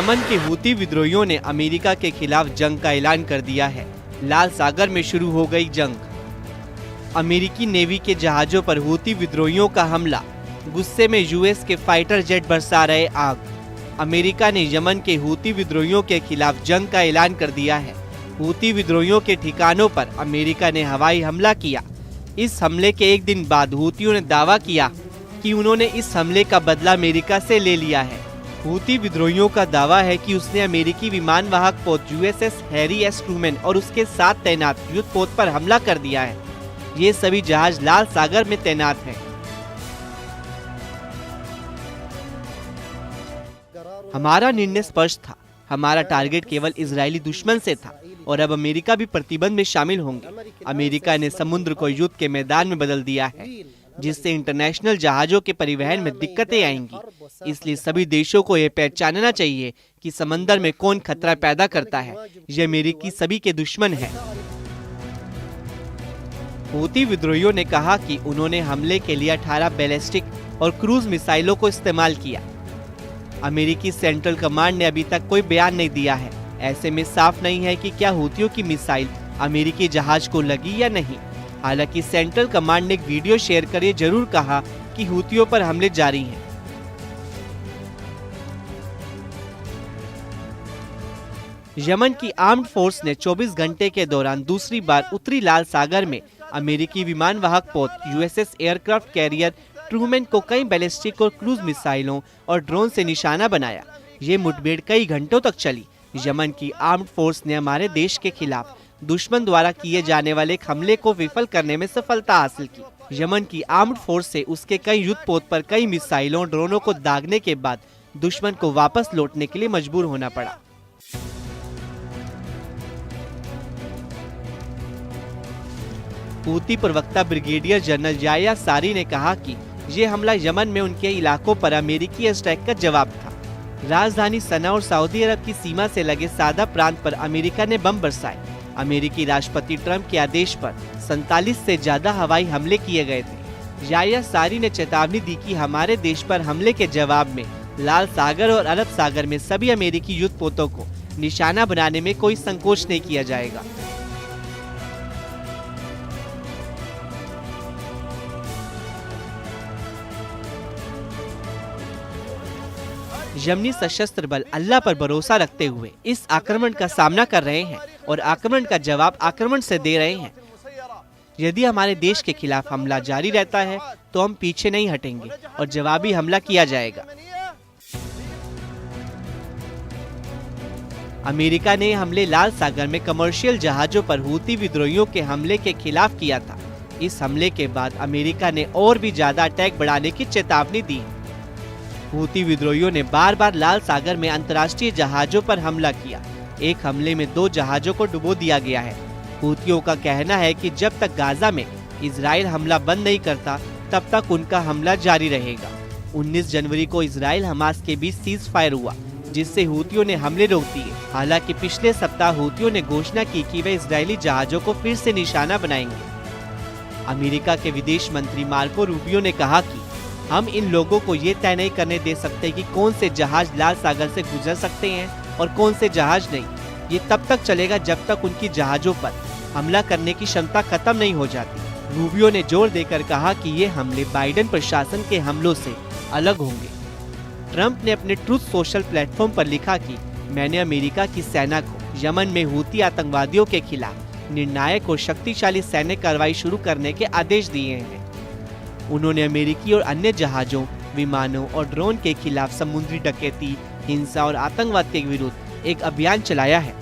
Yemen के Houthi विद्रोहियों ने अमेरिका के खिलाफ जंग का ऐलान कर दिया है। लाल सागर में शुरू हो गई जंग। अमेरिकी नेवी के जहाजों पर हूती विद्रोहियों का हमला। गुस्से में यूएस के फाइटर जेट बरसा रहे आग। अमेरिका ने यमन के हूती विद्रोहियों के खिलाफ जंग का ऐलान कर दिया है। हूती विद्रोहियों के ठिकानों पर अमेरिका ने हवाई हमला किया। इस हमले के एक दिन बाद हूतियों ने दावा किया कि उन्होंने इस हमले का बदला अमेरिका से ले लिया है। हूती विद्रोहियों का दावा है कि उसने अमेरिकी विमान वाहक पोत USS हैरी एस ट्रूमैन और उसके साथ तैनात युद्ध पोत पर हमला कर दिया है। ये सभी जहाज लाल सागर में तैनात हैं। हमारा निर्णय स्पष्ट था। हमारा टारगेट केवल इजरायली दुश्मन से था और अब अमेरिका भी प्रतिबंध में शामिल होंगे। अमेरिका ने समुद्र को युद्ध के मैदान में बदल दिया है, जिससे इंटरनेशनल जहाजों के परिवहन में दिक्कतें आएंगी। इसलिए सभी देशों को यह पहचानना चाहिए कि समंदर में कौन खतरा पैदा करता है। ये अमेरिकी सभी के दुश्मन है। हूती विद्रोहियों ने कहा कि उन्होंने हमले के लिए 18 बैलिस्टिक और क्रूज मिसाइलों को इस्तेमाल किया। अमेरिकी सेंट्रल कमांड ने अभी तक कोई बयान नहीं दिया है। ऐसे में साफ नहीं है कि क्या हूतियों की मिसाइल अमेरिकी जहाज को लगी या नहीं। हालांकि सेंट्रल कमांड ने एक वीडियो शेयर कर ये जरूर कहा कि हूतियों पर हमले जारी हैं। यमन की आर्म्ड फोर्स ने 24 घंटे के दौरान दूसरी बार उत्तरी लाल सागर में अमेरिकी विमान वाहक पोत USS एयरक्राफ्ट कैरियर ट्रूमैन को कई बैलिस्टिक और क्रूज मिसाइलों और ड्रोन से निशाना बनाया। ये मुठभेड़ कई घंटों तक चली। यमन की आर्म्ड फोर्स ने हमारे देश के खिलाफ दुश्मन द्वारा किए जाने वाले एक हमले को विफल करने में सफलता हासिल की। यमन की आर्म्ड फोर्स से उसके कई युद्ध पोत पर कई मिसाइलों ड्रोनों को दागने के बाद दुश्मन को वापस लौटने के लिए मजबूर होना पड़ा। हूती प्रवक्ता ब्रिगेडियर जनरल याह्या सारी ने कहा कि ये हमला यमन में उनके इलाकों पर अमेरिकी एयरस्ट्राइक का जवाब था। राजधानी सना और सऊदी अरब की सीमा से लगे सादा प्रांत पर अमेरिका ने बम बरसाए। अमेरिकी राष्ट्रपति ट्रंप के आदेश पर 47 से ज्यादा हवाई हमले किए गए थे। याह्या सारी ने चेतावनी दी कि हमारे देश पर हमले के जवाब में लाल सागर और अरब सागर में सभी अमेरिकी युद्ध पोतों को निशाना बनाने में कोई संकोच नहीं किया जाएगा। यमनी सशस्त्र बल अल्लाह पर भरोसा रखते हुए इस आक्रमण का सामना कर रहे हैं और आक्रमण का जवाब आक्रमण से दे रहे हैं। यदि हमारे देश के खिलाफ हमला जारी रहता है तो हम पीछे नहीं हटेंगे और जवाबी हमला किया जाएगा। अमेरिका ने हमले लाल सागर में कमर्शियल जहाजों पर हूती विद्रोहियों के हमले के खिलाफ किया था। इस हमले के बाद अमेरिका ने और भी ज्यादा अटैक बढ़ाने की चेतावनी दी। हूती विद्रोहियों ने बार बार लाल सागर में अंतर्राष्ट्रीय जहाजों पर हमला किया। एक हमले में 2 जहाजों को डुबो दिया गया है। हूतियों का कहना है कि जब तक गाजा में इजराइल हमला बंद नहीं करता तब तक उनका हमला जारी रहेगा। 19 जनवरी को इजराइल हमास के बीच सीज फायर हुआ, जिससे हूतियों ने हमले रोक दिए। हालांकि पिछले सप्ताह हूतियों ने घोषणा की कि वे इजरायली जहाजों को फिर से निशाना बनाएंगे। अमेरिका के विदेश मंत्री मार्को रूबियो ने कहा कि हम इन लोगों को ये तय नहीं करने दे सकते कि कौन से जहाज लाल सागर से गुजर सकते हैं और कौन से जहाज नहीं। ये तब तक चलेगा जब तक उनकी जहाजों पर हमला करने की क्षमता खत्म नहीं हो जाती। रूबियो ने जोर देकर कहा कि ये हमले बाइडेन प्रशासन के हमलों से अलग होंगे। ट्रंप ने अपने ट्रूथ सोशल प्लेटफॉर्म पर लिखा कि मैंने अमेरिका की सेना को यमन में हूती आतंकवादियों के खिलाफ निर्णायक और शक्तिशाली सैन्य कार्रवाई शुरू करने के आदेश दिए हैं। उन्होंने अमेरिकी और अन्य जहाजों, विमानों और ड्रोन के खिलाफ समुद्री डकैती, हिंसा और आतंकवाद के विरुद्ध एक अभियान चलाया है।